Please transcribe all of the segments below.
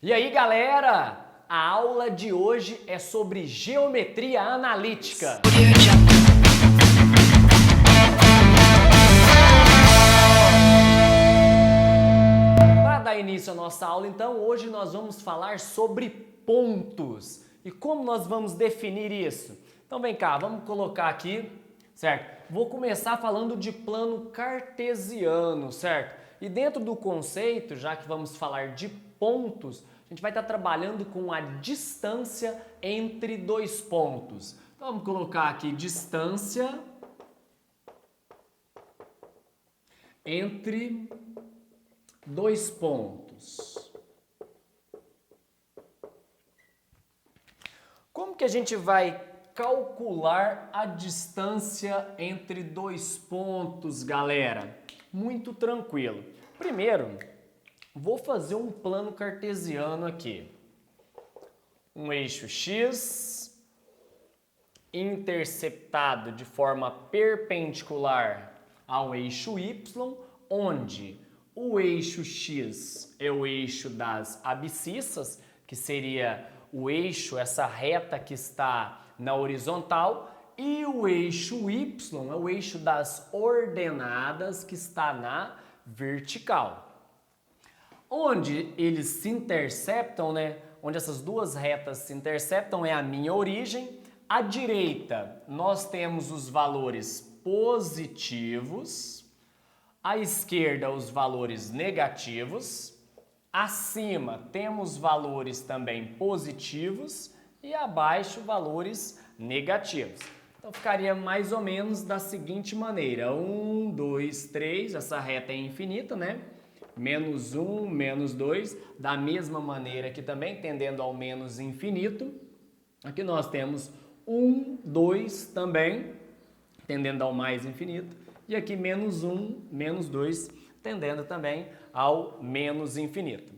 E aí, galera? A aula de hoje é sobre geometria analítica. Para dar início à nossa aula, então, hoje nós vamos falar sobre pontos. E como nós vamos definir isso? Então vem cá, vamos colocar aqui, certo? Vou começar falando de plano cartesiano, certo? E dentro do conceito, já que vamos falar de pontos, a gente vai estar trabalhando com a distância entre dois pontos. Então vamos colocar aqui distância entre dois pontos. Como que a gente vai calcular a distância entre dois pontos, galera? Muito tranquilo. Primeiro, vou fazer um plano cartesiano aqui. Um eixo X interceptado de forma perpendicular ao eixo Y, onde o eixo X é o eixo das abscissas, que seria o eixo, essa reta que está na horizontal, e o eixo Y é o eixo das ordenadas, que está na vertical. Onde eles se interceptam, né? Onde essas duas retas se interceptam é a minha origem. À direita, nós temos os valores positivos. À esquerda, os valores negativos. Acima, temos valores também positivos. E abaixo, valores negativos. Então, ficaria mais ou menos da seguinte maneira. 1, 2, 3, essa reta é infinita, né? Menos 1, menos 2, da mesma maneira aqui também, tendendo ao menos infinito. Aqui nós temos 1, 2 também, tendendo ao mais infinito. E aqui menos 1, menos 2, tendendo também ao menos infinito.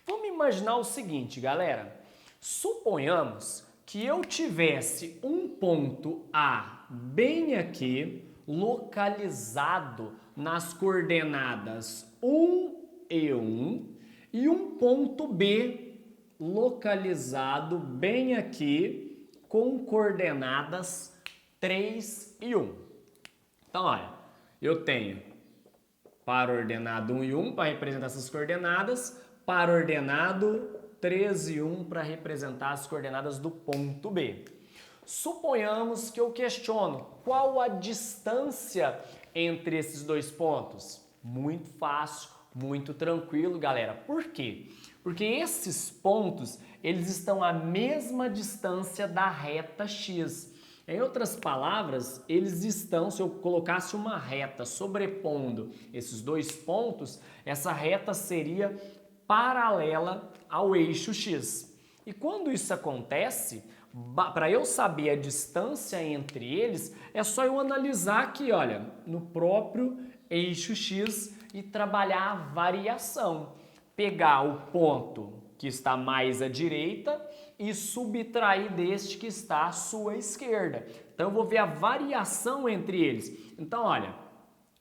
Vamos imaginar o seguinte, galera. Suponhamos que eu tivesse um ponto A bem aqui, localizado nas coordenadas 1 e 1, e um ponto B localizado bem aqui com coordenadas 3 e 1. Então, olha, eu tenho para ordenado 1 e 1 para representar essas coordenadas, para ordenado 3 e 1 para representar as coordenadas do ponto B. Suponhamos que eu questiono qual a distância entre esses dois pontos. Muito fácil, muito tranquilo, galera. Por quê? Porque esses pontos, eles estão à mesma distância da reta X. Em outras palavras, eles estão, se eu colocasse uma reta sobrepondo esses dois pontos, essa reta seria paralela ao eixo X. E quando isso acontece, para eu saber a distância entre eles, é só eu analisar aqui, olha, no próprio eixo X e trabalhar a variação. Pegar o ponto que está mais à direita e subtrair deste que está à sua esquerda. Então eu vou ver a variação entre eles. Então, olha,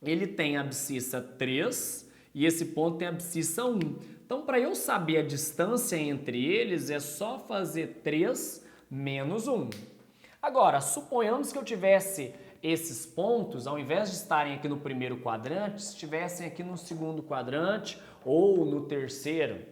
ele tem a abscissa 3 e esse ponto tem a abscissa 1. Então, para eu saber a distância entre eles, é só fazer 3 menos 1. Agora, suponhamos que eu tivesse esses pontos, ao invés de estarem aqui no primeiro quadrante, estivessem aqui no segundo quadrante ou no terceiro.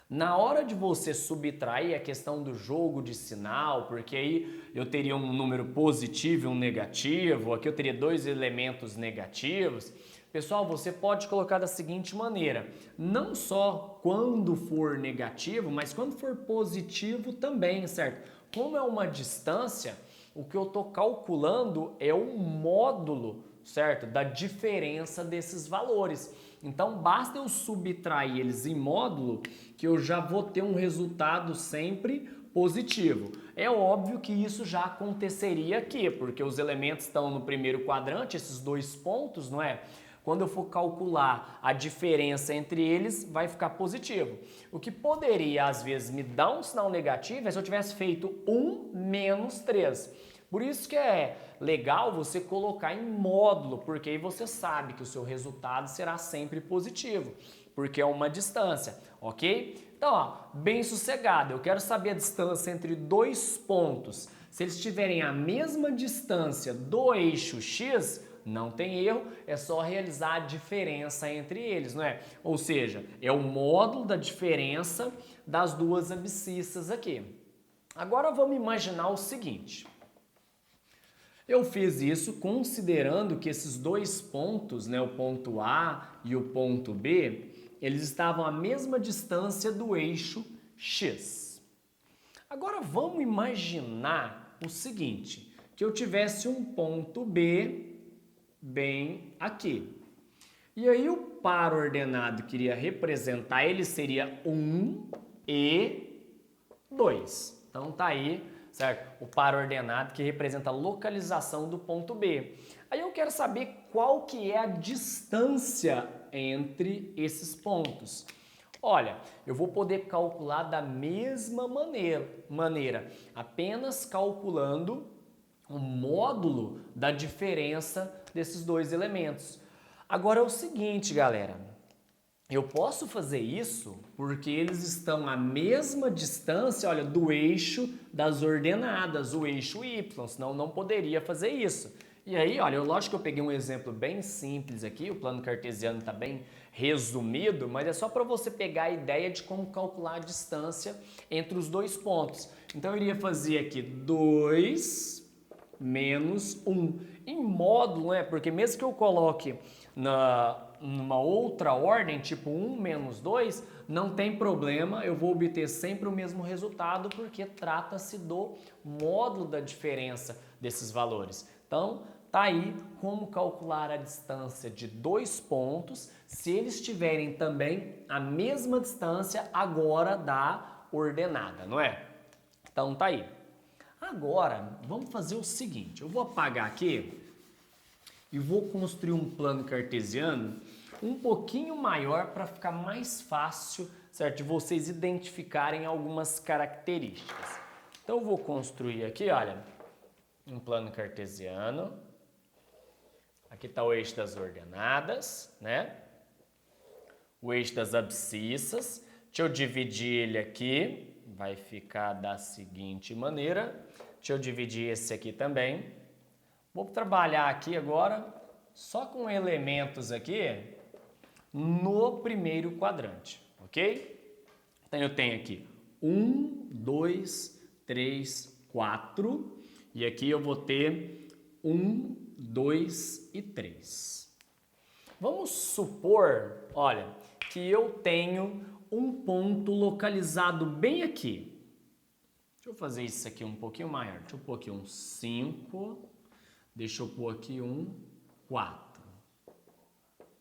Na hora de você subtrair a questão do jogo de sinal, porque aí eu teria um número positivo e um negativo, aqui eu teria dois elementos negativos. Pessoal, você pode colocar da seguinte maneira, não só quando for negativo, mas quando for positivo também, certo? Como é uma distância, o que eu estou calculando é o módulo, certo? Da diferença desses valores. Então, basta eu subtrair eles em módulo que eu já vou ter um resultado sempre positivo. É óbvio que isso já aconteceria aqui, porque os elementos estão no primeiro quadrante, esses dois pontos, não é? Quando eu for calcular a diferença entre eles, vai ficar positivo. O que poderia, às vezes, me dar um sinal negativo é se eu tivesse feito 1 menos 3. Por isso que é legal você colocar em módulo, porque aí você sabe que o seu resultado será sempre positivo, porque é uma distância. ok? Então, ó, bem sossegado, eu quero saber a distância entre dois pontos. Se eles tiverem a mesma distância do eixo x, não tem erro, é só realizar a diferença entre eles, não é? Ou seja, é o módulo da diferença das duas abscissas aqui. Agora vamos imaginar o seguinte. Eu fiz isso considerando que esses dois pontos, né, o ponto A e o ponto B, eles estavam à mesma distância do eixo x. Agora vamos imaginar o seguinte, que eu tivesse um ponto B bem aqui. E aí o par ordenado que iria representar ele seria 1 e 2. Então tá aí, certo? O par ordenado que representa a localização do ponto B. Aí eu quero saber qual que é a distância entre esses pontos. Olha, eu vou poder calcular da mesma maneira, apenas calculando o módulo da diferença desses dois elementos. Agora é o seguinte, galera, eu posso fazer isso porque eles estão à mesma distância, olha, do eixo das ordenadas, o eixo y, senão não poderia fazer isso. E aí, olha, lógico que eu peguei um exemplo bem simples aqui, o plano cartesiano está bem resumido, mas é só para você pegar a ideia de como calcular a distância entre os dois pontos. Então, eu iria fazer aqui 2 menos 1. Em módulo, né? Porque mesmo que eu coloque numa outra ordem, tipo 1 menos 2, não tem problema, eu vou obter sempre o mesmo resultado, porque trata-se do módulo da diferença desses valores. Então, tá aí como calcular a distância de dois pontos, se eles tiverem também a mesma distância agora da ordenada, não é? Então, tá aí. Agora, vamos fazer o seguinte, eu vou apagar aqui e vou construir um plano cartesiano um pouquinho maior para ficar mais fácil, certo, de vocês identificarem algumas características. Então, eu vou construir aqui, olha, um plano cartesiano. Aqui está o eixo das ordenadas, né? O eixo das abscissas. Deixa eu dividir ele aqui. Vai ficar da seguinte maneira. Deixa eu dividir esse aqui também. Vou trabalhar aqui agora só com elementos aqui no primeiro quadrante, ok? Então eu tenho aqui 1, 2, 3, 4 e aqui eu vou ter 1, 2 e 3. Vamos supor, olha, que eu tenho um ponto localizado bem aqui. Deixa eu fazer isso aqui um pouquinho maior. Deixa eu pôr aqui um 5. Deixa eu pôr aqui um 4.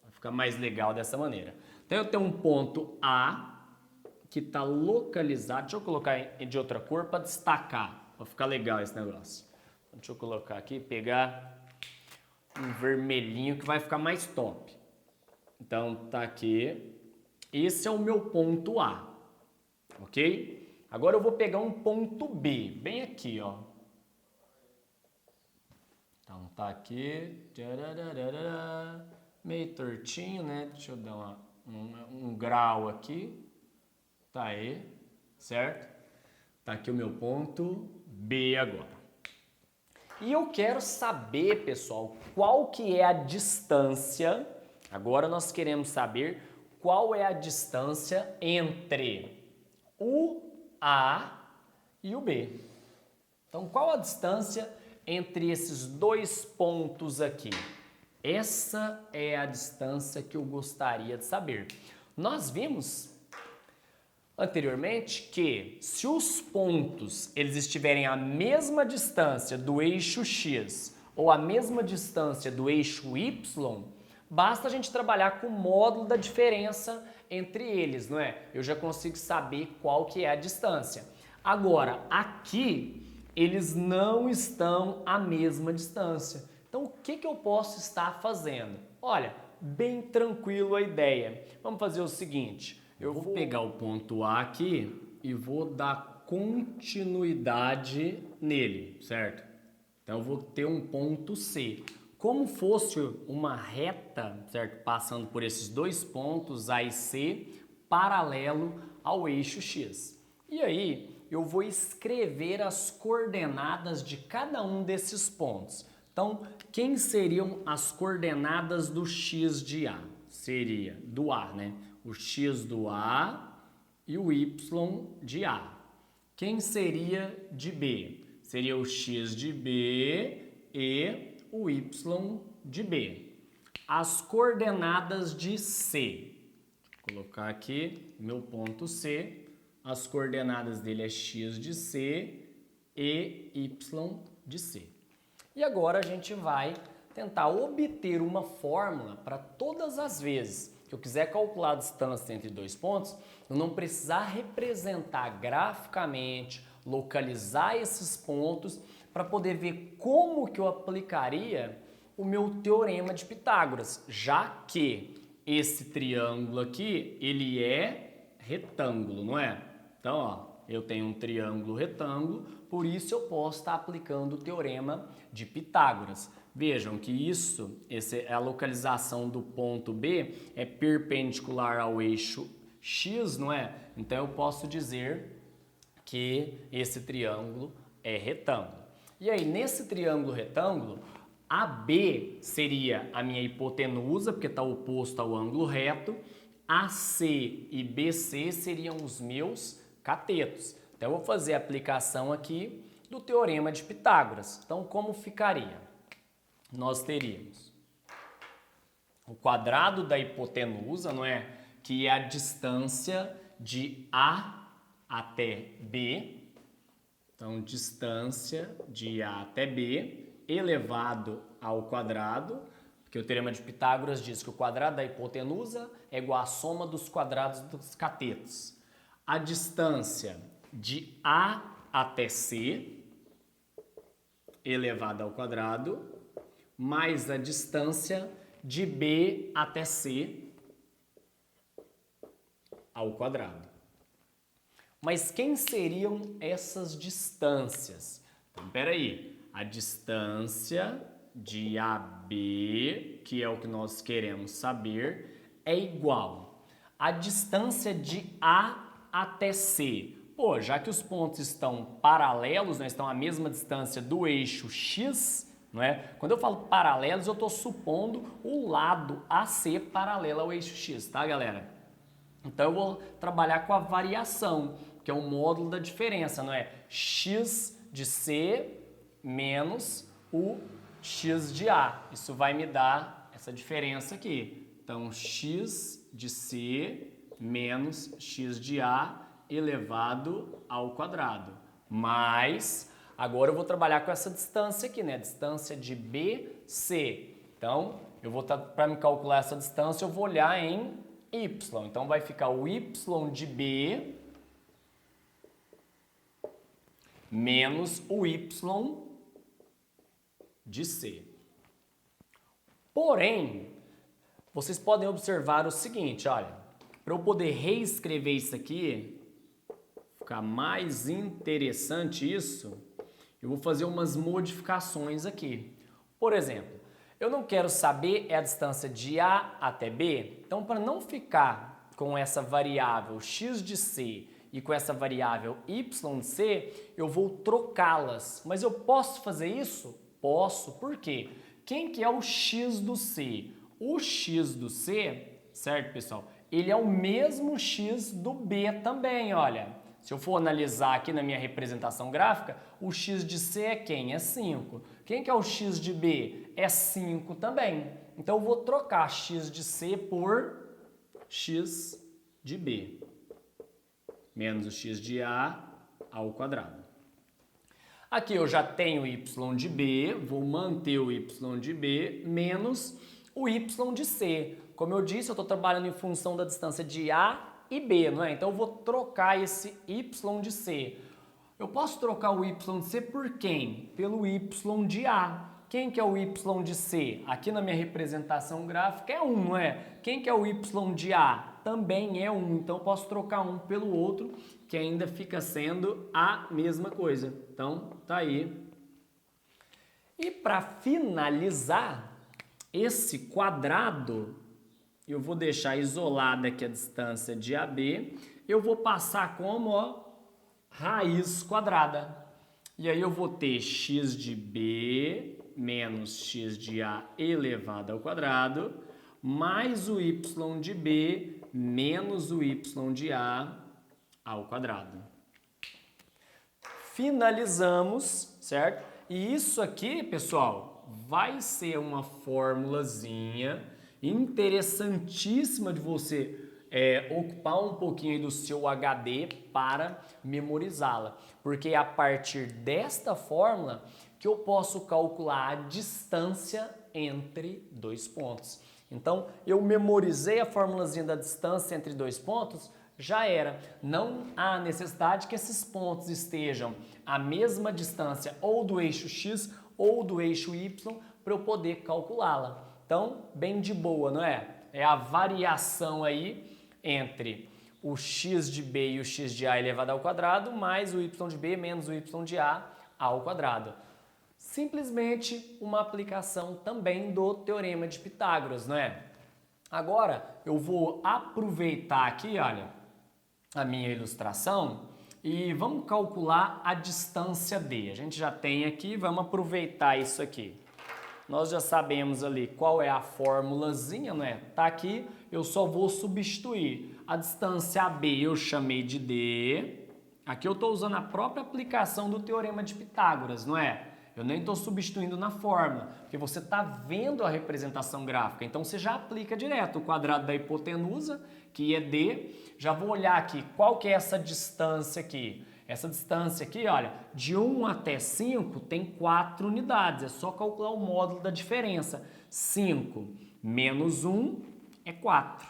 Vai ficar mais legal dessa maneira. Então, eu tenho um ponto A que está localizado. Deixa eu colocar de outra cor para destacar, para ficar legal esse negócio. Deixa eu colocar aqui, pegar um vermelhinho que vai ficar mais top. Então, tá aqui. Esse é o meu ponto A, ok? Agora eu vou pegar um ponto B, bem aqui, ó. Então, tá aqui, meio tortinho, né? Deixa eu dar um grau aqui. Tá aí, certo? Tá aqui o meu ponto B agora. E eu quero saber, pessoal, qual que é a distância. Agora nós queremos saber qual é a distância entre o A e o B. Então, qual a distância entre esses dois pontos aqui? Essa é a distância que eu gostaria de saber. Nós vimos anteriormente que se os pontos eles estiverem à mesma distância do eixo X ou à mesma distância do eixo Y, basta a gente trabalhar com o módulo da diferença entre eles, não é? Eu já consigo saber qual que é a distância. Agora, aqui, eles não estão à mesma distância. Então, o que eu posso estar fazendo? Olha, bem tranquilo a ideia. Vamos fazer o seguinte, eu vou pegar o ponto A aqui e vou dar continuidade nele, certo? Então, eu vou ter um ponto C. Como fosse uma reta, certo? Passando por esses dois pontos A e C, paralelo ao eixo X. E aí, eu vou escrever as coordenadas de cada um desses pontos. Então, quem seriam as coordenadas do X de A? Seria do A, né? O X do A e o Y de A. Quem seria de B? Seria o X de B e o Y de B. As coordenadas de C. Vou colocar aqui meu ponto C. As coordenadas dele é X de C e Y de C. E agora a gente vai tentar obter uma fórmula para todas as vezes que eu quiser calcular a distância entre dois pontos, eu não precisar representar graficamente, localizar esses pontos para poder ver como que eu aplicaria o meu teorema de Pitágoras, já que esse triângulo aqui, ele é retângulo, não é? Então, ó, eu tenho um triângulo retângulo, por isso eu posso estar aplicando o teorema de Pitágoras. Vejam que a localização do ponto B é perpendicular ao eixo X, não é? Então eu posso dizer que esse triângulo é retângulo. E aí, nesse triângulo retângulo, AB seria a minha hipotenusa, porque está oposto ao ângulo reto. AC e BC seriam os meus catetos. Então eu vou fazer a aplicação aqui do teorema de Pitágoras. Então, como ficaria? Nós teríamos o quadrado da hipotenusa, não é? Que é a distância de A até B. Então, distância de A até B elevado ao quadrado, porque o teorema de Pitágoras diz que o quadrado da hipotenusa é igual à soma dos quadrados dos catetos. A distância de A até C elevado ao quadrado, mais a distância de B até C ao quadrado. Mas quem seriam essas distâncias? Então, peraí, a distância de AB, que é o que nós queremos saber, é igual à distância de A até C. Pô, já que os pontos estão paralelos, né, estão à mesma distância do eixo X, não é? Quando eu falo paralelos, eu estou supondo o lado AC paralelo ao eixo X, tá, galera? Então eu vou trabalhar com a variação, que é o módulo da diferença, não é? X de C menos o X de A. Isso vai me dar essa diferença aqui. Então, X de C menos X de A elevado ao quadrado. Mas, agora eu vou trabalhar com essa distância aqui, né? Distância de BC. Então, para me calcular essa distância, eu vou olhar em Y. Então, vai ficar o Y de B menos o Y de C. Porém, vocês podem observar o seguinte, olha, para eu poder reescrever isso aqui, ficar mais interessante isso, eu vou fazer umas modificações aqui. Por exemplo, eu não quero saber a distância de A até B, então para não ficar com essa variável x de C e com essa variável y de C, eu vou trocá-las. Mas eu posso fazer isso? Posso. Por quê? Quem que é o x do C? O x do C, certo, pessoal? Ele é o mesmo x do B também, olha. Se eu for analisar aqui na minha representação gráfica, o x de C é quem? É 5. Quem que é o x de B? É 5 também. Então, eu vou trocar x de C por x de B. Menos o x de A ao quadrado. Aqui eu já tenho y de B, vou manter o y de B, menos o y de C. Como eu disse, eu estou trabalhando em função da distância de A e B, não é? Então, eu vou trocar esse y de C. Eu posso trocar o y de C por quem? Pelo y de A. Quem que é o y de C? Aqui na minha representação gráfica é 1, não é? Quem que é o y de A? Também é 1. Então, eu posso trocar um pelo outro, que ainda fica sendo a mesma coisa. Então, tá aí. E para finalizar, esse quadrado eu vou deixar isolada aqui a distância de AB, eu vou passar como, ó, raiz quadrada. E aí eu vou ter x de B menos x de A elevado ao quadrado, mais o y de B menos o y de A ao quadrado. Finalizamos, certo? E isso aqui, pessoal, vai ser uma formulazinha interessantíssima de você ocupar um pouquinho aí do seu HD para memorizá-la. Porque é a partir desta fórmula que eu posso calcular a distância entre dois pontos. Então, eu memorizei a formulazinha da distância entre dois pontos, já era. Não há necessidade que esses pontos estejam à mesma distância ou do eixo x ou do eixo y para eu poder calculá-la. Então, bem de boa, não é? É a variação aí entre o x de b e o x de a elevado ao quadrado mais o y de b menos o y de a ao quadrado. Simplesmente uma aplicação também do Teorema de Pitágoras, não é? Agora, eu vou aproveitar aqui, olha, a minha ilustração e vamos calcular a distância D. A gente já tem aqui, vamos aproveitar isso aqui. Nós já sabemos ali qual é a formulazinha, né? Tá aqui, eu só vou substituir. A distância AB eu chamei de D. Aqui eu estou usando a própria aplicação do Teorema de Pitágoras, não é? Eu nem estou substituindo na fórmula, porque você está vendo a representação gráfica. Então você já aplica direto o quadrado da hipotenusa, que é D. Já vou olhar aqui qual que é essa distância aqui. Essa distância aqui, olha, de 1 até 5 tem 4 unidades. É só calcular o módulo da diferença. 5 menos 1 é 4.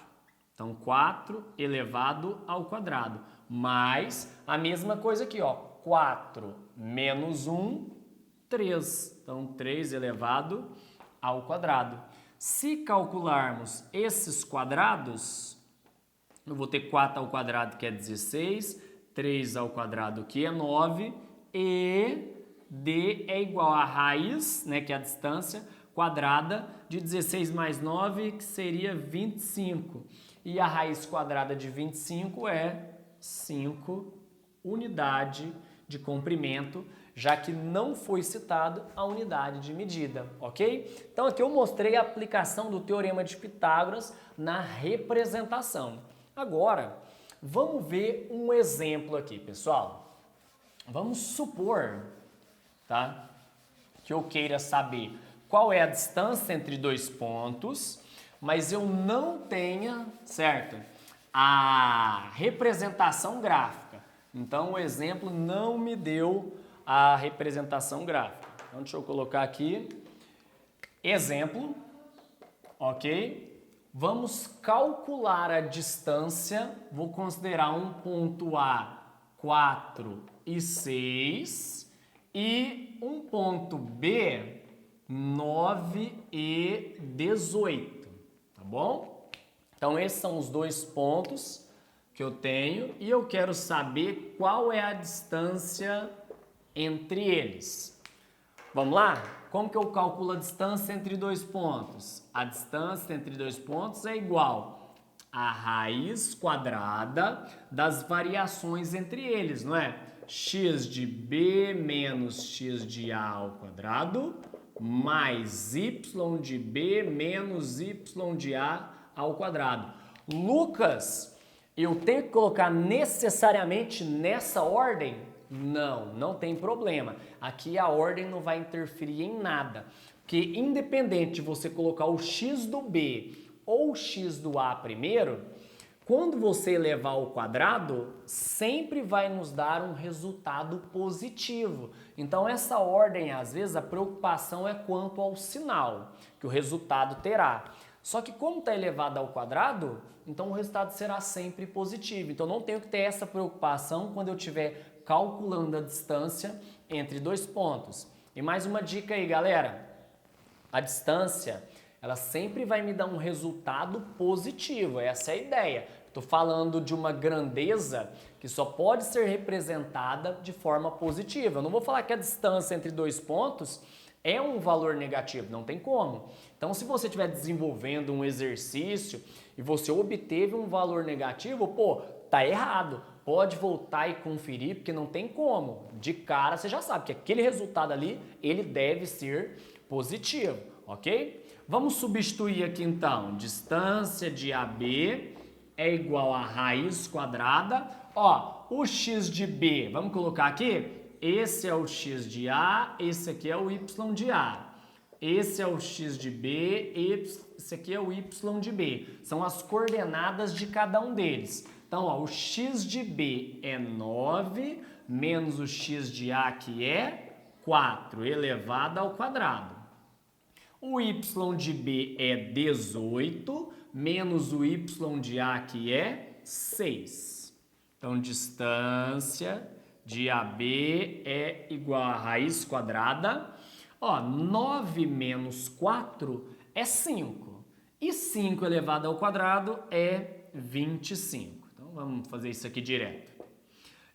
Então, 4 elevado ao quadrado. Mais a mesma coisa aqui, ó. 4 menos 1, 3. Então, 3 elevado ao quadrado. Se calcularmos esses quadrados, eu vou ter 4 ao quadrado, que é 16, 3 ao quadrado, que é 9, e D é igual a raiz, né, que é a distância, quadrada de 16 mais 9, que seria 25. E a raiz quadrada de 25 é 5 unidade de comprimento, já que não foi citado a unidade de medida, ok? Então aqui eu mostrei a aplicação do Teorema de Pitágoras na representação. Agora, vamos ver um exemplo aqui, pessoal. Vamos supor, tá, que eu queira saber qual é a distância entre dois pontos, mas eu não tenha, certo, a representação gráfica. Então, o exemplo não me deu a representação gráfica. Então, deixa eu colocar aqui, exemplo, ok? Vamos calcular a distância, vou considerar um ponto A, 4 e 6, e um ponto B, 9 e 18, tá bom? Então, esses são os dois pontos que eu tenho e eu quero saber qual é a distância entre eles. Vamos lá? Como que eu calculo a distância entre dois pontos? A distância entre dois pontos é igual a raiz quadrada das variações entre eles, não é? X de B menos x de A ao quadrado mais y de B menos y de A ao quadrado. Lucas, eu tenho que colocar necessariamente nessa ordem? Não, não tem problema. Aqui a ordem não vai interferir em nada. Porque independente de você colocar o x do B ou o x do A primeiro, quando você elevar ao quadrado, sempre vai nos dar um resultado positivo. Então essa ordem, às vezes, a preocupação é quanto ao sinal que o resultado terá. Só que como está elevado ao quadrado, então o resultado será sempre positivo. Então não tenho que ter essa preocupação quando eu estiver calculando a distância entre dois pontos. E mais uma dica aí, galera. A distância, ela sempre vai me dar um resultado positivo. Essa é a ideia. Estou falando de uma grandeza que só pode ser representada de forma positiva. Eu não vou falar que a distância entre dois pontos é um valor negativo, não tem como. Então, se você estiver desenvolvendo um exercício e você obteve um valor negativo, pô, tá errado. Pode voltar e conferir, porque não tem como. De cara, você já sabe que aquele resultado ali, ele deve ser positivo, ok? Vamos substituir aqui então. Distância de AB é igual a raiz quadrada. Ó, o x de B, vamos colocar aqui? Esse é o x de A, esse aqui é o y de A. Esse é o x de B, esse aqui é o y de B. São as coordenadas de cada um deles. Então, ó, o x de B é 9, menos o x de A, que é 4, elevado ao quadrado. O y de B é 18, menos o y de A, que é 6. Então, distância de AB é igual a raiz quadrada. Ó, 9 menos 4 é 5. E 5 elevado ao quadrado é 25. Então, vamos fazer isso aqui direto.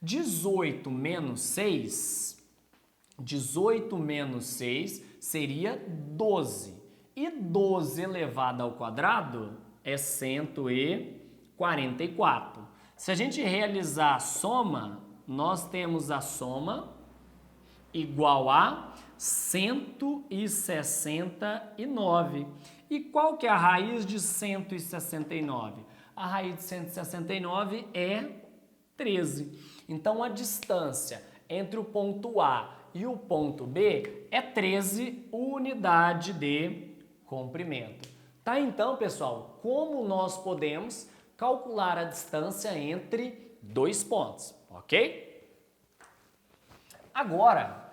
18 menos 6 seria 12. E 12 elevado ao quadrado é 144. Se a gente realizar a soma, nós temos a soma igual a 169. E qual que é a raiz de 169? A raiz de 169 é 13. Então, a distância entre o ponto A e o ponto B é 13 unidade de comprimento. Tá, então, pessoal, como nós podemos calcular a distância entre dois pontos, ok? Agora,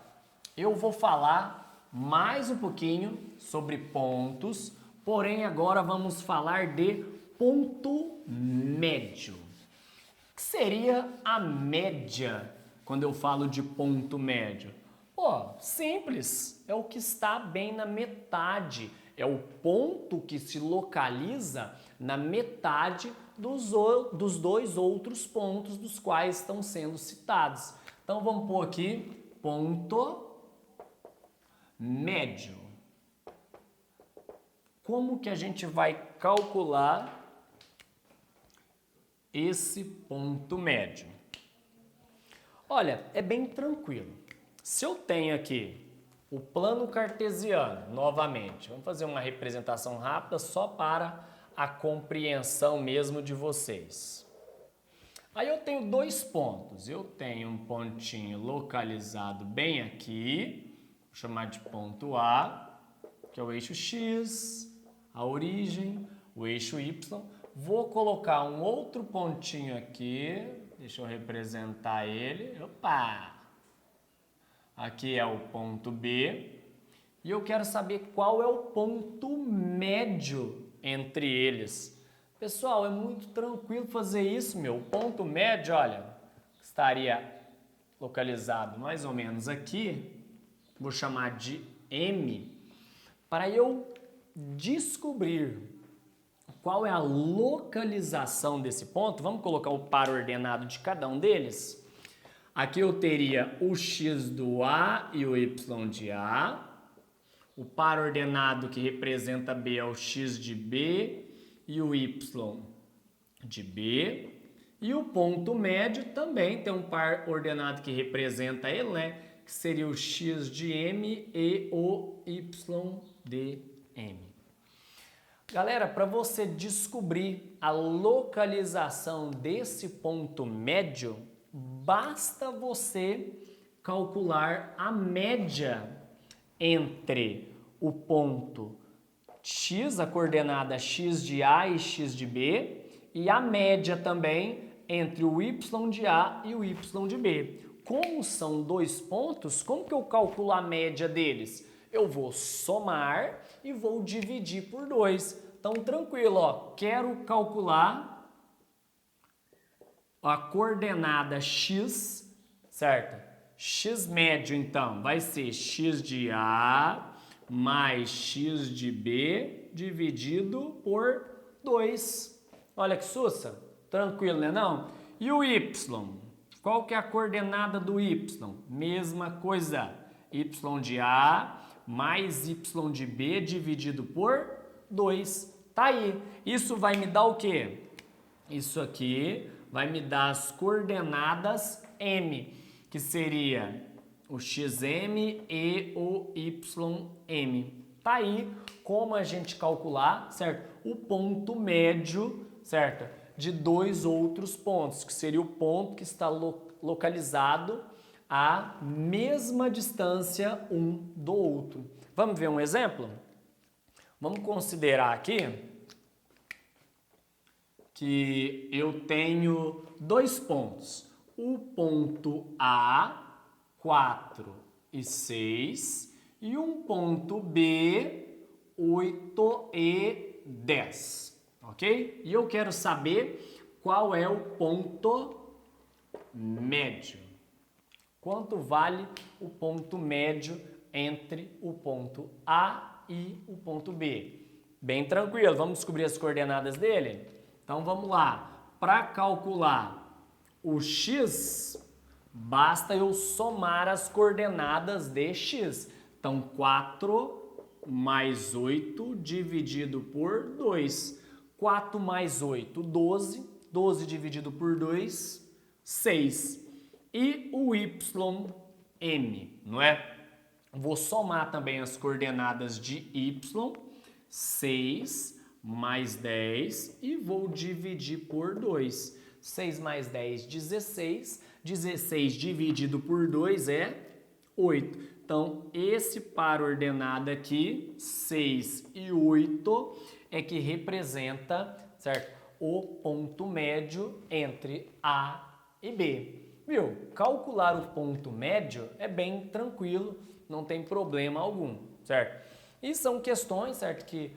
eu vou falar mais um pouquinho sobre pontos, porém agora vamos falar de ponto médio. O que seria a média quando eu falo de ponto médio? Pô, simples, é o que está bem na metade, é o ponto que se localiza na metade dos dois outros pontos dos quais estão sendo citados. Então vamos pôr aqui ponto médio. Como que a gente vai calcular esse ponto médio? Olha, é bem tranquilo. Se eu tenho aqui o plano cartesiano, novamente, vamos fazer uma representação rápida só para a compreensão mesmo de vocês. Aí eu tenho dois pontos. Eu tenho um pontinho localizado bem aqui, vou chamar de ponto A, que é o eixo X, a origem, o eixo Y. Vou colocar um outro pontinho aqui, deixa eu representar ele. Opa! Aqui é o ponto B. E eu quero saber qual é o ponto médio entre eles. Pessoal, é muito tranquilo fazer isso, meu. O ponto médio, olha, estaria localizado mais ou menos aqui. Vou chamar de M. Para eu descobrir qual é a localização desse ponto, vamos colocar o par ordenado de cada um deles. Aqui eu teria o x do A e o y de A. O par ordenado que representa B é o x de B e o y de B. E o ponto médio também tem um par ordenado que representa ele, né? Que seria o x de M e o y de M. Galera, para você descobrir a localização desse ponto médio, basta você calcular a média entre o ponto x, a coordenada x de A e x de B, e a média também entre o y de A e o y de B. Como são dois pontos, como que eu calculo a média deles? Eu vou somar e vou dividir por 2. Então, tranquilo, ó, quero calcular a coordenada x, certo? X médio, então, vai ser x de A mais x de B dividido por 2. Olha que sussa, tranquilo, né não? E o y? Qual que é a coordenada do y? Mesma coisa, y de A mais y de b dividido por 2. Tá aí. Isso vai me dar o quê? Isso aqui vai me dar as coordenadas m, que seria o xm e o ym. Tá aí como a gente calcular, certo? O ponto médio, certo? De dois outros pontos, que seria o ponto que está localizado à mesma distância um do outro. Vamos ver um exemplo? Vamos considerar aqui que eu tenho dois pontos. O ponto A, 4 e 6, e um ponto B, 8 e 10, ok? E eu quero saber qual é o ponto médio. Quanto vale o ponto médio entre o ponto A e o ponto B? Bem tranquilo, vamos descobrir as coordenadas dele? Então vamos lá, para calcular o x, basta eu somar as coordenadas de x. Então 4 mais 8 dividido por 2. 4 mais 8, 12. 12 dividido por 2, 6. E o ym, não é? Vou somar também as coordenadas de y, 6 mais 10, e vou dividir por 2. 6 mais 10, 16. 16 dividido por 2 é 8. Então, esse par ordenado aqui, 6 e 8, é que representa, certo, o ponto médio entre A e B. Viu? Calcular o ponto médio é bem tranquilo, não tem problema algum, certo? E são questões, certo, que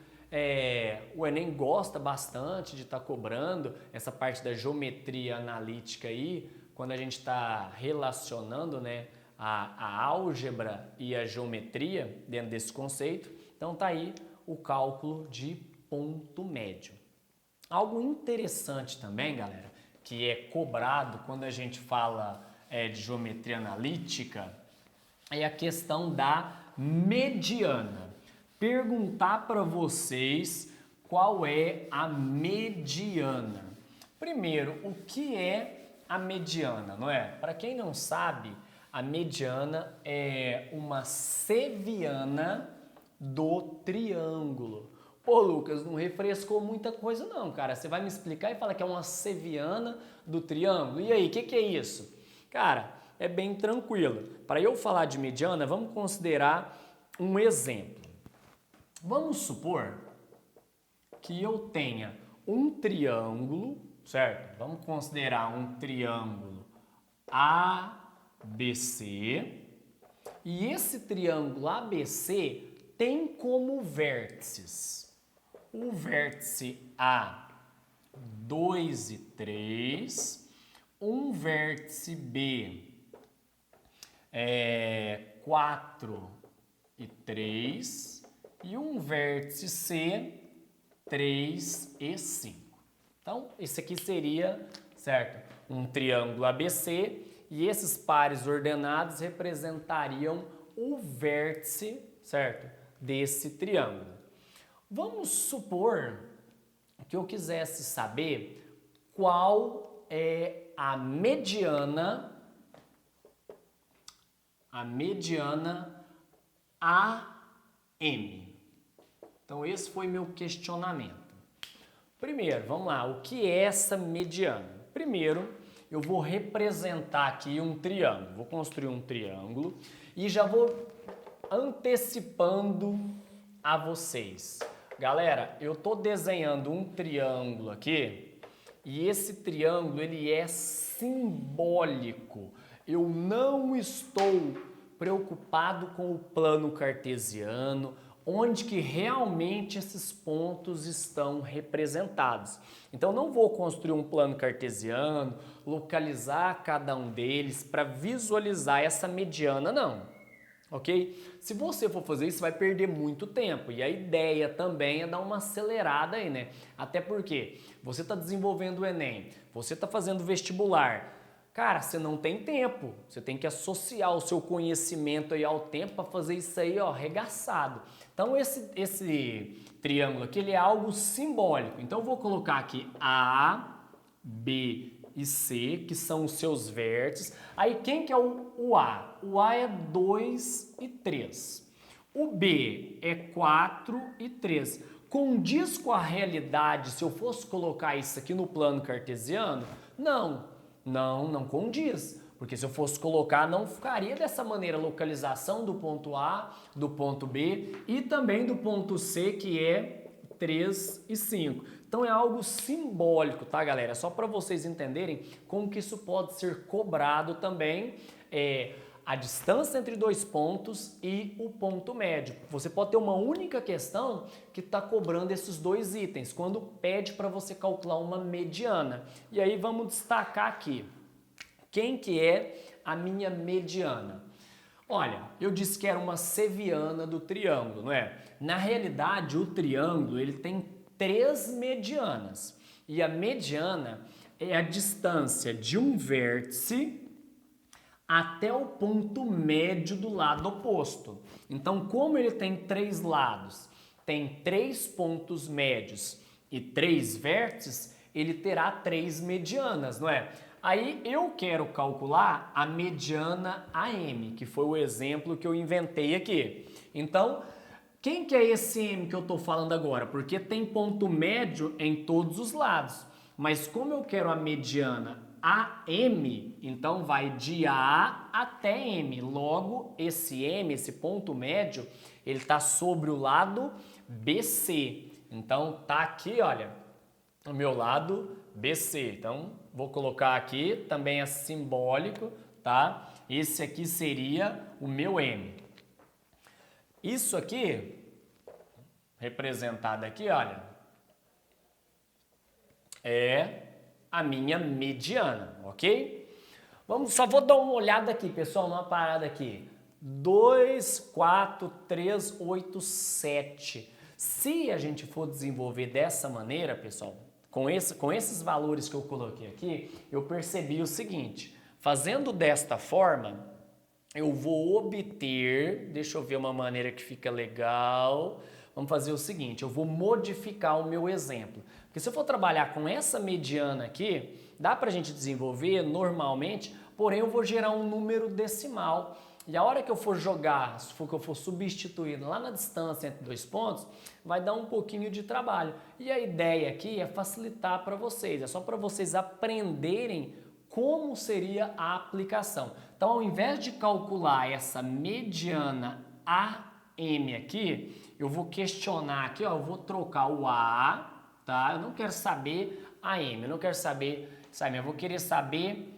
o Enem gosta bastante de estar cobrando essa parte da geometria analítica aí, quando a gente está relacionando, né, a álgebra e a geometria dentro desse conceito. Então tá aí o cálculo de ponto médio. Algo interessante também, galera, que é cobrado quando a gente fala de geometria analítica, é a questão da mediana. Perguntar para vocês qual é a mediana. Primeiro, o que é a mediana, não é? Para quem não sabe, a mediana é uma seviana do triângulo. Pô, Lucas, não refrescou muita coisa não, cara. Você vai me explicar e falar que é uma seviana do triângulo? E aí, o que é isso? Cara, é bem tranquilo. Para eu falar de mediana, vamos considerar um exemplo. Vamos supor que eu tenha um triângulo, certo? Vamos considerar um triângulo ABC. E esse triângulo ABC tem como vértices o vértice A, 2 e 3, um vértice B, 4 e 3, e um vértice C, 3 e 5. Então, esse aqui seria, certo, um triângulo ABC, e esses pares ordenados representariam o vértice, certo, desse triângulo. Vamos supor que eu quisesse saber qual é a mediana AM. Então, esse foi meu questionamento. Primeiro, vamos lá, o que é essa mediana? Primeiro, eu vou representar aqui um triângulo. Vou construir um triângulo e já vou antecipando a vocês. Galera, eu tô desenhando um triângulo aqui e esse triângulo ele é simbólico. Eu não estou preocupado com o plano cartesiano, onde que realmente esses pontos estão representados. Então não vou construir um plano cartesiano, localizar cada um deles para visualizar essa mediana, não. Ok? Se você for fazer isso, vai perder muito tempo. E a ideia também é dar uma acelerada aí, né? Até porque você está desenvolvendo o Enem, você está fazendo vestibular. Cara, você não tem tempo. Você tem que associar o seu conhecimento aí ao tempo para fazer isso aí, ó, arregaçado. Então, esse triângulo aqui, ele é algo simbólico. Então, eu vou colocar aqui A, B e C, que são os seus vértices. Aí, quem que é o A? O A é 2 e 3. O B é 4 e 3. Condiz com a realidade se eu fosse colocar isso aqui no plano cartesiano? Não condiz. Porque se eu fosse colocar, não ficaria dessa maneira a localização do ponto A, do ponto B e também do ponto C, que é 3 e 5. Então é algo simbólico, tá, galera? Só para vocês entenderem como que isso pode ser cobrado também, a distância entre dois pontos e o ponto médio. Você pode ter uma única questão que está cobrando esses dois itens, quando pede para você calcular uma mediana. E aí vamos destacar aqui. Quem que é a minha mediana? Olha, eu disse que era uma seviana do triângulo, não é? Na realidade, o triângulo ele tem 3 medianas. E a mediana é a distância de um vértice até o ponto médio do lado oposto. Então, como ele tem 3 lados, tem 3 pontos médios e 3 vértices, ele terá 3 medianas, não é? Aí eu quero calcular a mediana AM, que foi o exemplo que eu inventei aqui. Então, quem que é esse M que eu estou falando agora? Porque tem ponto médio em todos os lados. Mas como eu quero a mediana AM, então vai de A até M. Logo, esse M, esse ponto médio, ele está sobre o lado BC. Então, tá aqui, olha, o meu lado BC. Então, vou colocar aqui, também é simbólico, tá? Esse aqui seria o meu M. Isso aqui, representado aqui, olha, é a minha mediana, ok? Só vou dar uma olhada aqui, pessoal, numa parada aqui. 2, 4, 3, 8, 7. Se a gente for desenvolver dessa maneira, pessoal, com esses valores que eu coloquei aqui, eu percebi o seguinte: fazendo desta forma, eu vou obter, deixa eu ver uma maneira que fica legal. Vamos fazer o seguinte, eu vou modificar o meu exemplo. Porque se eu for trabalhar com essa mediana aqui, dá pra gente desenvolver normalmente, porém eu vou gerar um número decimal. E a hora que eu for jogar, se for que eu for substituir lá na distância entre dois pontos, vai dar um pouquinho de trabalho. E a ideia aqui é facilitar para vocês, é só para vocês aprenderem como seria a aplicação. Então, ao invés de calcular essa mediana AM aqui, eu vou questionar aqui, ó, eu vou trocar o A, tá? Eu não quero saber AM, eu não quero saber, sabe? Eu vou querer saber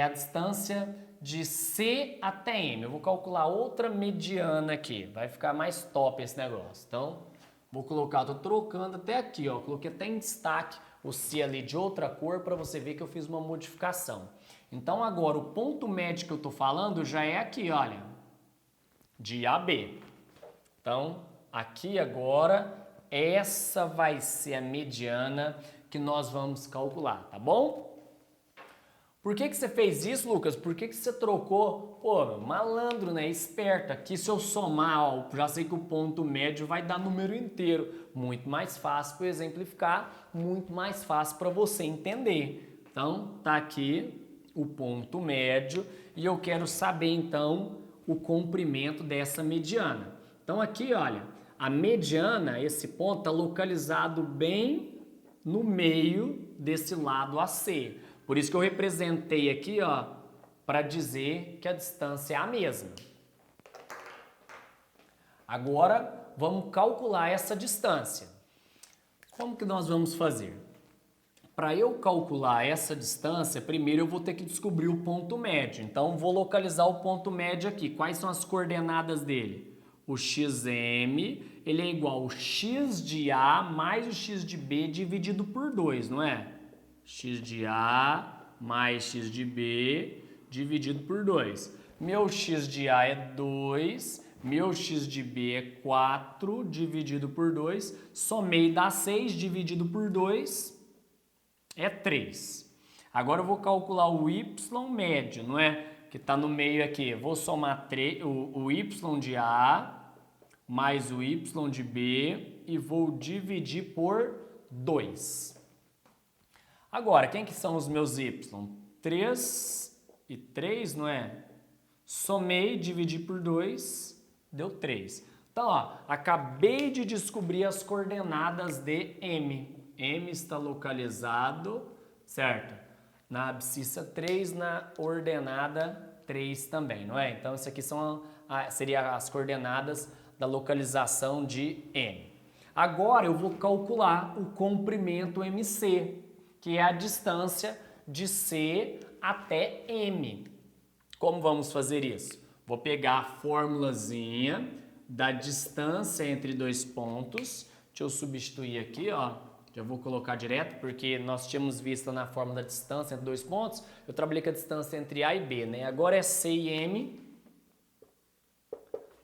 a distância de C até M. Eu vou calcular outra mediana aqui, vai ficar mais top esse negócio. Então, vou colocar, tô trocando até aqui, ó, coloquei até em destaque o C ali de outra cor para você ver que eu fiz uma modificação. Então, agora, o ponto médio que eu tô falando já é aqui, olha, de AB. Então, aqui agora, essa vai ser a mediana que nós vamos calcular, tá bom? Por que você fez isso, Lucas? Por que você trocou? Pô, malandro, né? Esperto. Aqui se eu somar, ó, já sei que o ponto médio vai dar número inteiro. Muito mais fácil para exemplificar, muito mais fácil para você entender. Então, tá aqui o ponto médio e eu quero saber, então, o comprimento dessa mediana. Então, aqui, olha, a mediana, esse ponto, está localizado bem no meio desse lado AC. Por isso que eu representei aqui, ó, para dizer que a distância é a mesma. Agora, vamos calcular essa distância. Como que nós vamos fazer? Para eu calcular essa distância, primeiro eu vou ter que descobrir o ponto médio. Então, vou localizar o ponto médio aqui. Quais são as coordenadas dele? O xm, ele é igual ao x de A mais o x de B dividido por 2, não é? X de A mais x de B dividido por 2. Meu x de A é 2, meu x de B é 4 dividido por 2. Somei dá 6 dividido por 2 é 3. Agora eu vou calcular o y médio, não é? Que está no meio aqui. Vou somar o y de A mais o y de B e vou dividir por 2. Agora, quem que são os meus y? 3 e 3, não é? Somei, dividi por 2, deu 3. Então, ó, acabei de descobrir as coordenadas de M. M está localizado, certo? Na abscissa 3, na ordenada 3 também, não é? Então, isso aqui seriam as coordenadas da localização de M. Agora, eu vou calcular o comprimento MC, que é a distância de C até M. Como vamos fazer isso? Vou pegar a formulazinha da distância entre dois pontos. Deixa eu substituir aqui, ó. Já vou colocar direto, porque nós tínhamos visto na fórmula da distância entre dois pontos. Eu trabalhei com a distância entre A e B, né? Agora é C e M.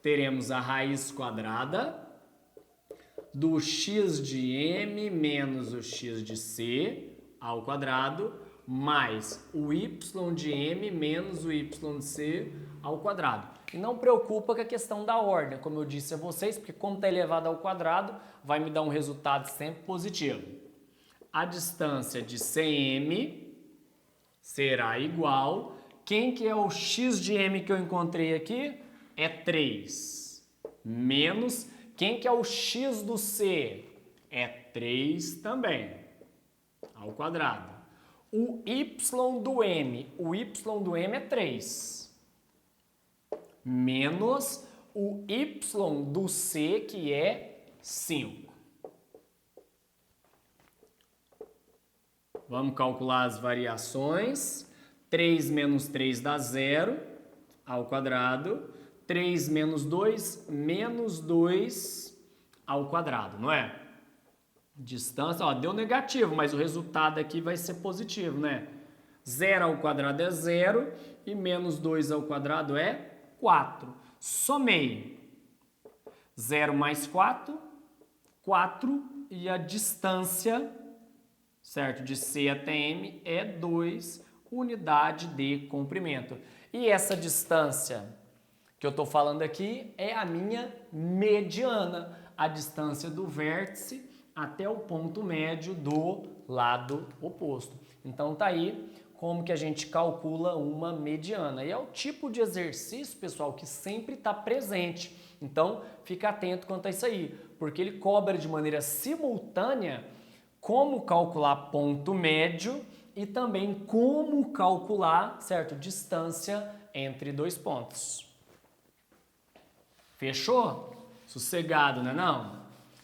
Teremos a raiz quadrada do x de M menos o x de C ao quadrado, mais o y de M menos o y de C ao quadrado. E não preocupa com a questão da ordem, como eu disse a vocês, porque como está elevado ao quadrado, vai me dar um resultado sempre positivo. A distância de CM será igual... Quem que é o x de M que eu encontrei aqui? É 3. Menos... Quem que é o x do C? É 3 também, ao quadrado. O y do M é 3. Menos o y do C, que é 5. Vamos calcular as variações. 3 menos 3 dá 0 ao quadrado. 3 menos 2, menos 2 ao quadrado, não é? Distância, ó, deu negativo, mas o resultado aqui vai ser positivo, né? 0 ao quadrado é 0 e menos 2 ao quadrado é 4. Somei. 0 mais 4, 4, e a distância, certo, de C até M é 2 unidade de comprimento. E essa distância que eu estou falando aqui é a minha mediana, a distância do vértice até o ponto médio do lado oposto. Então tá aí como que a gente calcula uma mediana. E é o tipo de exercício, pessoal, que sempre está presente. Então fica atento quanto a isso aí, porque ele cobra de maneira simultânea como calcular ponto médio e também como calcular, certo, distância entre dois pontos. Fechou? Sossegado, né não?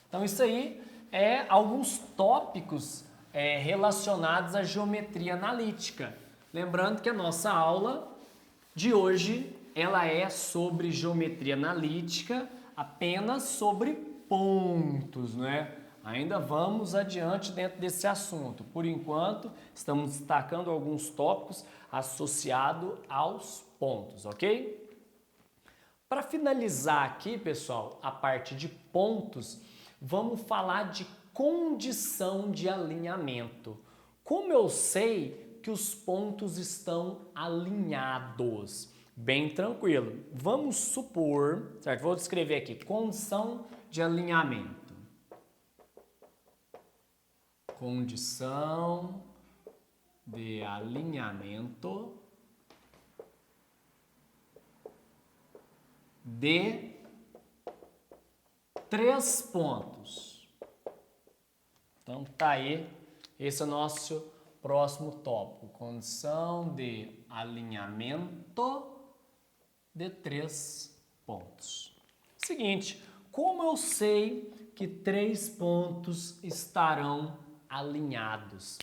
Então isso aí é alguns tópicos relacionados à geometria analítica. Lembrando que a nossa aula de hoje, ela é sobre geometria analítica, apenas sobre pontos, né? Ainda vamos adiante dentro desse assunto. Por enquanto, estamos destacando alguns tópicos associados aos pontos, ok? Para finalizar aqui, pessoal, a parte de pontos, vamos falar de condição de alinhamento. Como eu sei que os pontos estão alinhados? Bem tranquilo. Vamos supor, certo? Vou descrever aqui, condição de alinhamento. Condição de alinhamento de 3 pontos. Então tá aí, esse é o nosso próximo tópico, condição de alinhamento de 3 pontos. Seguinte, como eu sei que 3 pontos estarão alinhados?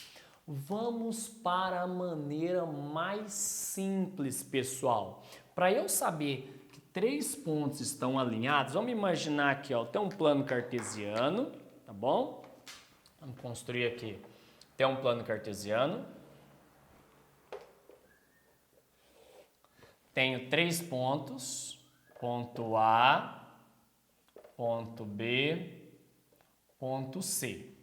Vamos para a maneira mais simples, pessoal. Para eu saber 3 pontos estão alinhados, vamos imaginar aqui, ó, tem um plano cartesiano, tá bom? Vamos construir aqui, tem um plano cartesiano. Tenho 3 pontos, ponto A, ponto B, ponto C.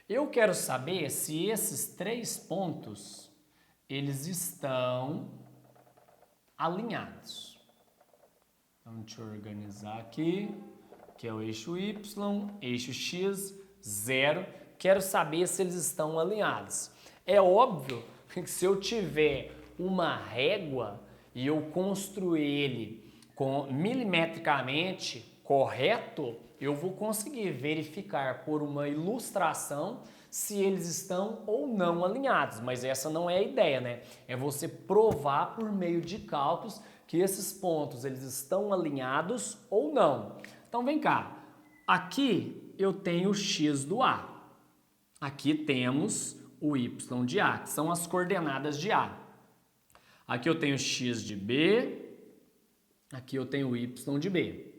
Eu quero saber se esses 3 pontos eles estão alinhados. Então, deixa eu organizar aqui, que é o eixo Y, eixo X, 0. Quero saber se eles estão alinhados. É óbvio que se eu tiver uma régua e eu construir ele milimetricamente correto, eu vou conseguir verificar por uma ilustração se eles estão ou não alinhados. Mas essa não é a ideia, né? É você provar por meio de cálculos que esses pontos eles estão alinhados ou não. Então vem cá, aqui eu tenho o x do A, aqui temos o y de A, que são as coordenadas de A. Aqui eu tenho o x de B, aqui eu tenho o y de B.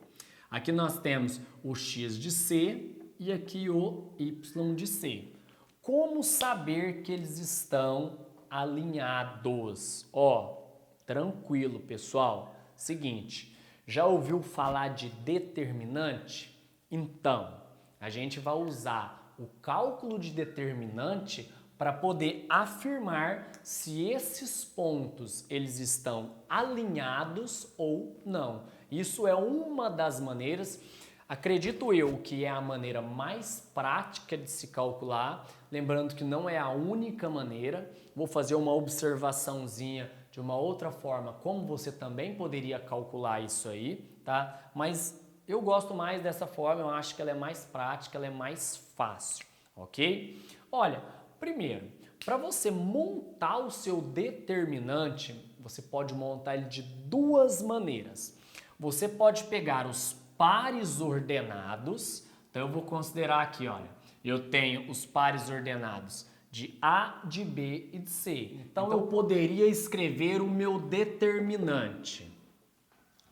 Aqui nós temos o x de C e aqui o y de C. Como saber que eles estão alinhados? Ó, tranquilo, pessoal. Seguinte, já ouviu falar de determinante? Então, a gente vai usar o cálculo de determinante para poder afirmar se esses pontos eles estão alinhados ou não. Isso é uma das maneiras, acredito eu, que é a maneira mais prática de se calcular, lembrando que não é a única maneira. Vou fazer uma observaçãozinha de uma outra forma, como você também poderia calcular isso aí, tá? Mas eu gosto mais dessa forma, eu acho que ela é mais prática, ela é mais fácil, ok? Olha, primeiro, para você montar o seu determinante, você pode montar ele de duas maneiras. Você pode pegar os pares ordenados, então eu vou considerar aqui, olha, eu tenho os pares ordenados de A, de B e de C. Então eu poderia escrever o meu determinante,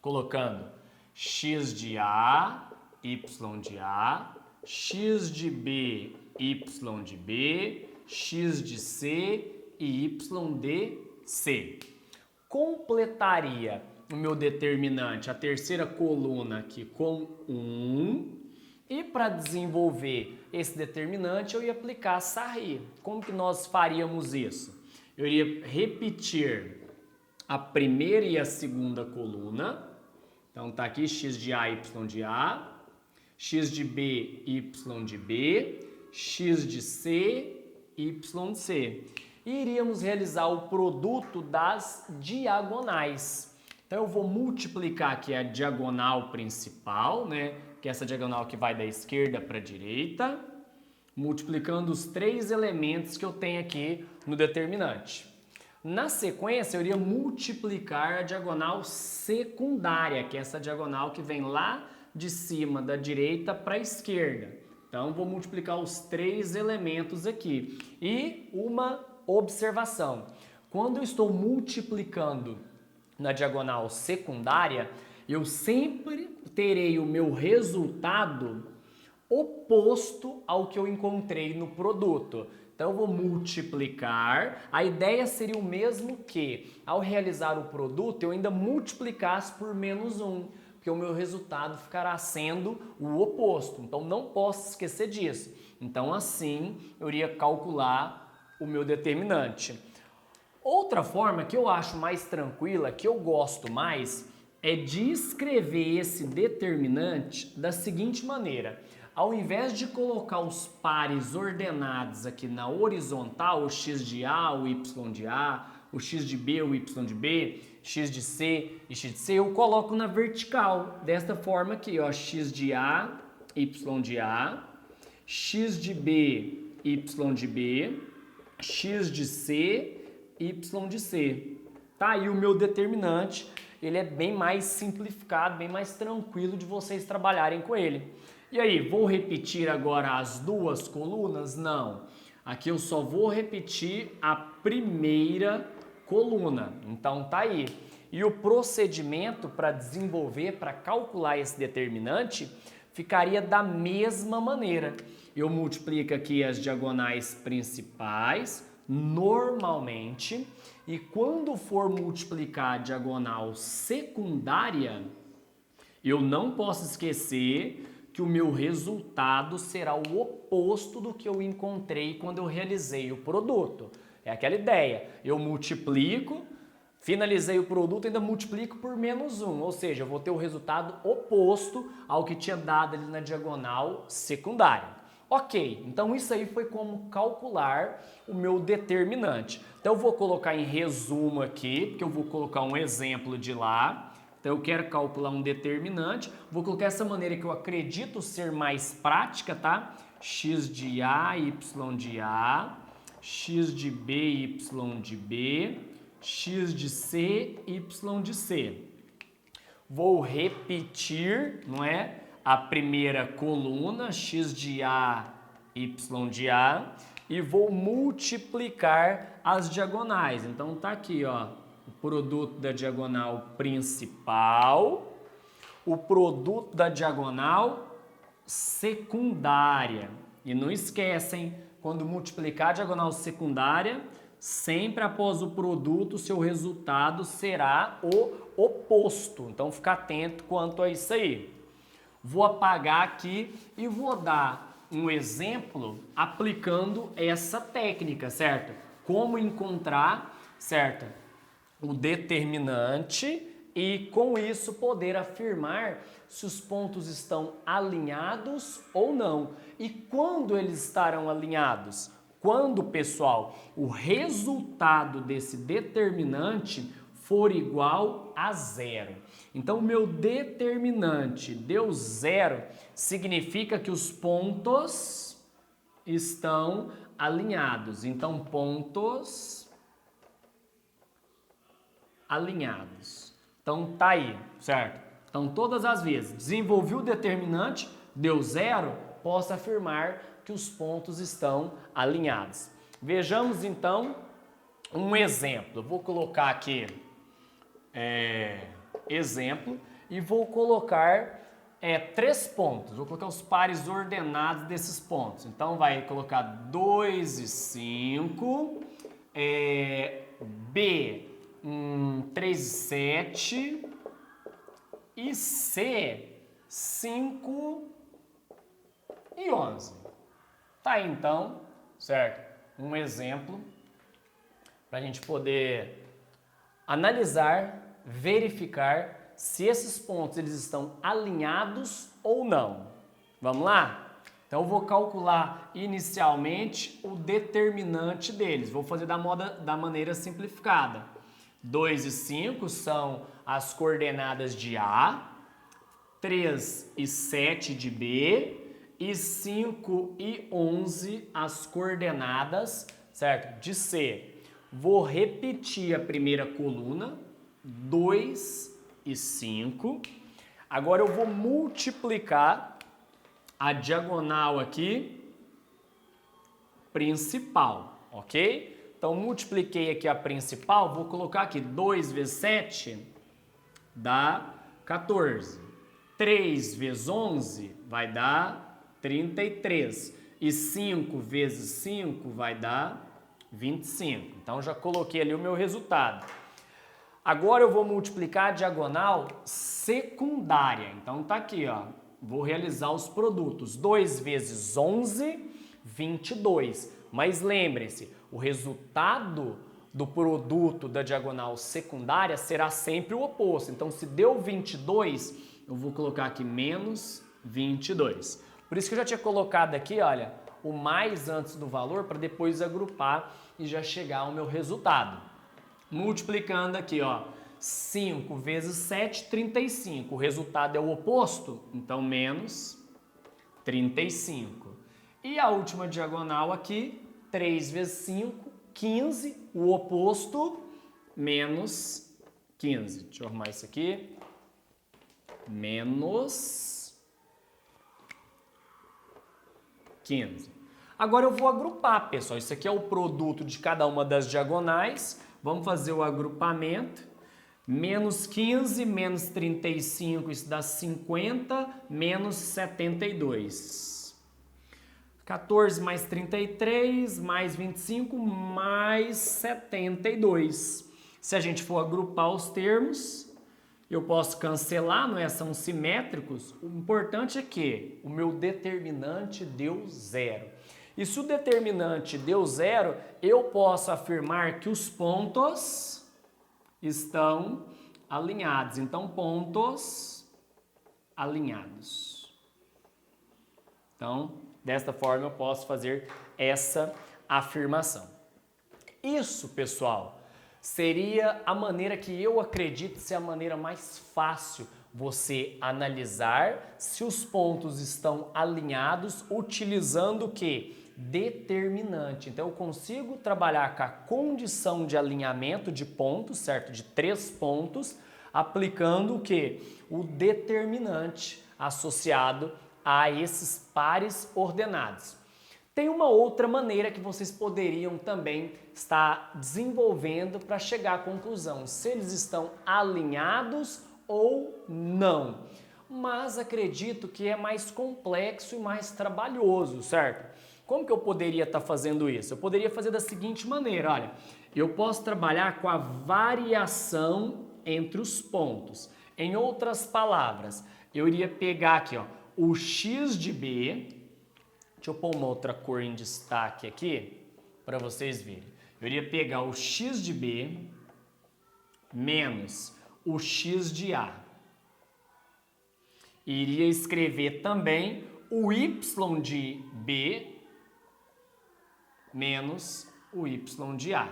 colocando x de A, y de A, x de B, y de B, x de C e y de C. Completaria o meu determinante, a terceira coluna aqui, com 1. E para desenvolver esse determinante, eu ia aplicar Sarri. Como que nós faríamos isso? Eu iria repetir a primeira e a segunda coluna. Então tá aqui x de A, y de A, x de B, y de B, x de C, y de C. E iríamos realizar o produto das diagonais. Então eu vou multiplicar aqui a diagonal principal, né? Que é essa diagonal que vai da esquerda para a direita, multiplicando os três elementos que eu tenho aqui no determinante. Na sequência, eu iria multiplicar a diagonal secundária, que é essa diagonal que vem lá de cima da direita para a esquerda. Então, vou multiplicar os três elementos aqui. E uma observação: quando eu estou multiplicando na diagonal secundária, eu sempre terei o meu resultado oposto ao que eu encontrei no produto. Então, eu vou multiplicar. A ideia seria o mesmo que, ao realizar o produto, eu ainda multiplicasse por menos 1, porque o meu resultado ficará sendo o oposto. Então, não posso esquecer disso. Então, assim, eu iria calcular o meu determinante. Outra forma que eu acho mais tranquila, que eu gosto mais, é de escrever esse determinante da seguinte maneira: ao invés de colocar os pares ordenados aqui na horizontal, o x de A, o y de A, o x de B, o y de B, x de C e x de C, eu coloco na vertical, desta forma aqui, ó, x de A, y de A, x de B, y de B, x de C, y de C. Tá aí o meu determinante. Ele é bem mais simplificado, bem mais tranquilo de vocês trabalharem com ele. E aí, vou repetir agora as duas colunas? Não. Aqui eu só vou repetir a primeira coluna. Então tá aí. E o procedimento para desenvolver, para calcular esse determinante, ficaria da mesma maneira. Eu multiplico aqui as diagonais principais, normalmente, e quando for multiplicar a diagonal secundária, eu não posso esquecer que o meu resultado será o oposto do que eu encontrei quando eu realizei o produto. É aquela ideia. Eu multiplico, finalizei o produto, ainda multiplico por menos 1, ou seja, eu vou ter o resultado oposto ao que tinha dado ali na diagonal secundária. Ok, então isso aí foi como calcular o meu determinante. Então eu vou colocar em resumo aqui, porque eu vou colocar um exemplo de lá. Então eu quero calcular um determinante, vou colocar essa maneira que eu acredito ser mais prática, tá? X de A, Y de A, X de B, Y de B, X de C, Y de C. Vou repetir, não é? A primeira coluna, X de A, Y de A, e vou multiplicar as diagonais. Então tá aqui, ó, o produto da diagonal principal, o produto da diagonal secundária. E não esquecem, quando multiplicar a diagonal secundária, sempre após o produto, o seu resultado será o oposto. Então fica atento quanto a isso aí. Vou apagar aqui e vou dar um exemplo aplicando essa técnica, certo? Como encontrar, certo? O determinante e com isso poder afirmar se os pontos estão alinhados ou não. E quando eles estarão alinhados? Quando, pessoal, o resultado desse determinante for igual a zero. Então, o meu determinante deu zero, significa que os pontos estão alinhados. Então, pontos alinhados. Então, tá aí, certo? Então, todas as vezes, desenvolvi o determinante, deu zero, posso afirmar que os pontos estão alinhados. Vejamos, então, um exemplo. Eu vou colocar aqui exemplo e vou colocar 3 pontos. Vou colocar os pares ordenados desses pontos. Então, vai colocar 2 e 5, B, 3 e 7 e C, 5 e 11. Tá aí, então, certo? Um exemplo para a gente poder analisar, verificar se esses pontos eles estão alinhados ou não. Vamos lá? Então eu vou calcular inicialmente o determinante deles. Vou fazer da maneira simplificada. 2 e 5 são as coordenadas de A, 3 e 7 de B e 5 e 11 as coordenadas, certo? De C. Vou repetir a primeira coluna, 2 e 5. Agora eu vou multiplicar a diagonal aqui principal, ok? Então, multipliquei aqui a principal, vou colocar aqui 2 vezes 7 dá 14. 3 vezes 11 vai dar 33. E 5 vezes 5 vai dar 25. Então, já coloquei ali o meu resultado. Agora eu vou multiplicar a diagonal secundária. Então, tá aqui, ó. Vou realizar os produtos. 2 vezes 11, 22. Mas lembrem-se, o resultado do produto da diagonal secundária será sempre o oposto. Então, se deu 22, eu vou colocar aqui menos 22. Por isso que eu já tinha colocado aqui, olha, o mais antes do valor para depois agrupar e já chegar ao meu resultado. Multiplicando aqui, ó, 5 vezes 7, 35. O resultado é o oposto, então menos 35. E a última diagonal aqui, 3 vezes 5, 15. O oposto, menos 15. Deixa eu arrumar isso aqui. Menos 15. Agora eu vou agrupar, pessoal. Isso aqui é o produto de cada uma das diagonais. Vamos fazer o agrupamento. Menos 15, menos 35, isso dá 50, menos 72. 14 mais 33, mais 25, mais 72. Se a gente for agrupar os termos, eu posso cancelar, não é? São simétricos. O importante é que o meu determinante deu zero. E se o determinante deu 0, eu posso afirmar que os pontos estão alinhados. Então, pontos alinhados. Então, desta forma eu posso fazer essa afirmação. Isso, pessoal, seria a maneira que eu acredito ser a maneira mais fácil você analisar se os pontos estão alinhados utilizando o quê? Determinante. Então, eu consigo trabalhar com a condição de alinhamento de pontos, certo? De 3 pontos, aplicando o quê? O determinante associado a esses pares ordenados. Tem uma outra maneira que vocês poderiam também estar desenvolvendo para chegar à conclusão se eles estão alinhados ou não. Mas acredito que é mais complexo e mais trabalhoso, certo? Como que eu poderia estar fazendo isso? Eu poderia fazer da seguinte maneira, olha, eu posso trabalhar com a variação entre os pontos. Em outras palavras, eu iria pegar aqui, ó, o x de b, deixa eu pôr uma outra cor em destaque aqui para vocês verem. Eu iria pegar o x de b menos o x de a. Iria escrever também o y de b menos o y de a.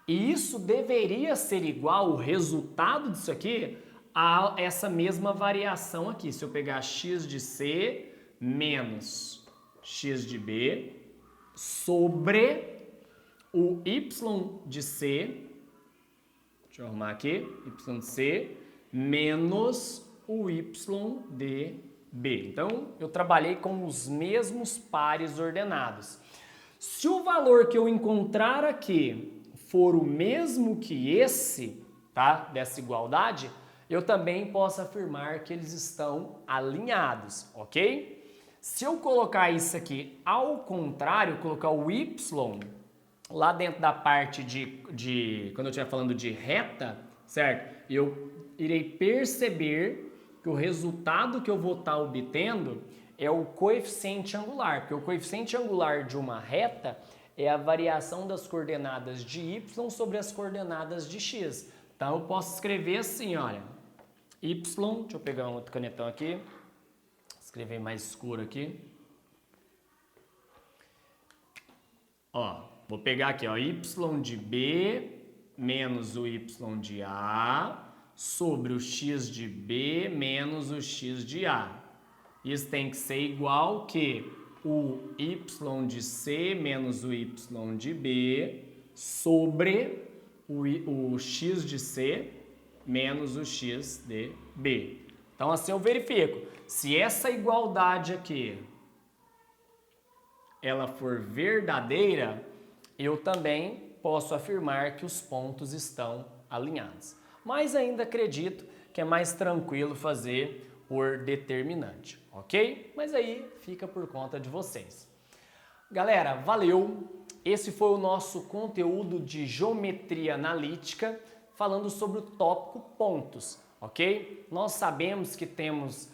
E isso deveria ser igual, o resultado disso aqui, a essa mesma variação aqui. Se eu pegar x de c menos x de b sobre o y de c, deixa eu arrumar aqui, y de c menos o y de b. Então, eu trabalhei com os mesmos pares ordenados. Se o valor que eu encontrar aqui for o mesmo que esse, tá, dessa igualdade, eu também posso afirmar que eles estão alinhados, ok? Se eu colocar isso aqui ao contrário, colocar o y lá dentro da parte quando eu estiver falando de reta, certo? Eu irei perceber que o resultado que eu vou estar obtendo é o coeficiente angular, porque o coeficiente angular de uma reta é a variação das coordenadas de y sobre as coordenadas de x. Então, eu posso escrever assim, olha, y, deixa eu pegar um outro canetão aqui, escrever mais escuro aqui. Ó, vou pegar aqui, ó, y de b menos o y de a sobre o x de b menos o x de a. Isso tem que ser igual que o y de c menos o y de b sobre o x de c menos o x de b. Então, assim eu verifico. Se essa igualdade aqui ela for verdadeira, eu também posso afirmar que os pontos estão alinhados. Mas ainda acredito que é mais tranquilo fazer por determinante, ok? Mas aí fica por conta de vocês. Galera, valeu! Esse foi o nosso conteúdo de geometria analítica, falando sobre o tópico pontos, ok? Nós sabemos que temos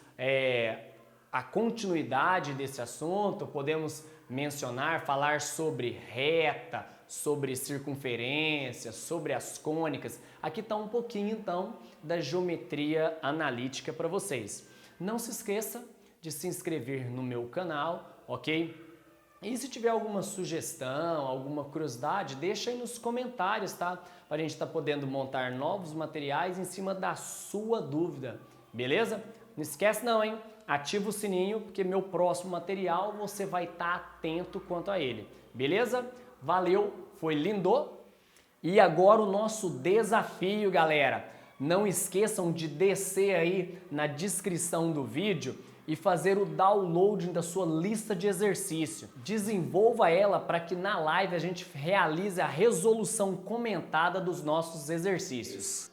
a continuidade desse assunto, podemos mencionar, falar sobre reta, sobre circunferência, sobre as cônicas. Aqui está um pouquinho, então, da geometria analítica para vocês. Não se esqueça de se inscrever no meu canal, ok? E se tiver alguma sugestão, alguma curiosidade, deixa aí nos comentários, tá? Para a gente estar podendo montar novos materiais em cima da sua dúvida, beleza? Não esquece não, hein? Ativa o sininho, porque meu próximo material você vai estar atento quanto a ele, beleza? Valeu, foi lindo! E agora o nosso desafio, galera. Não esqueçam de descer aí na descrição do vídeo e fazer o download da sua lista de exercício. Desenvolva ela para que na live a gente realize a resolução comentada dos nossos exercícios.